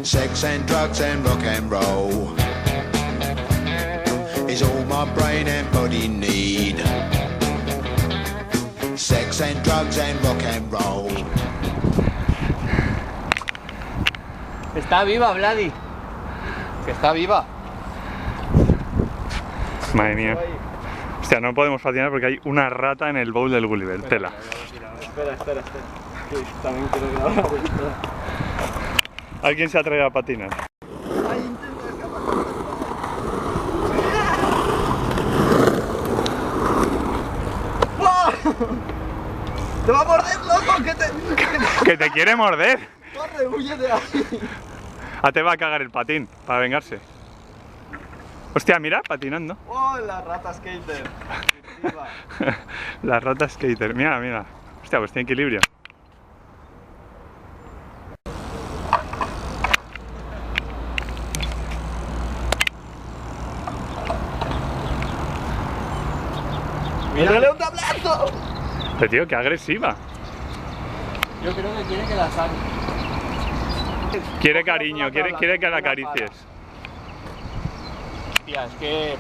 Sex and drugs and rock and roll is all my brain and body need. Sex and drugs and rock and roll. Está viva, Vladi. Que está viva. Madre mía. Hostia, no podemos patinar porque hay una rata en el bowl del Gulliver. Tela. Espera. Que también quiero grabar. ¿Alguien se atreve a patinar? ¡Te va a morder, loco! ¡Que te quiere morder! ¡Corre, huye de ahí! Te va a cagar el patín para vengarse. Hostia, mira, patinando. ¡Oh, la rata skater! La rata skater, mira. Hostia, pues tiene equilibrio. ¡Mírale un tablazo! Pero tío, qué agresiva. Yo creo que quiere que la saque. Quiere cariño, quiere que la acaricies. Tía, es que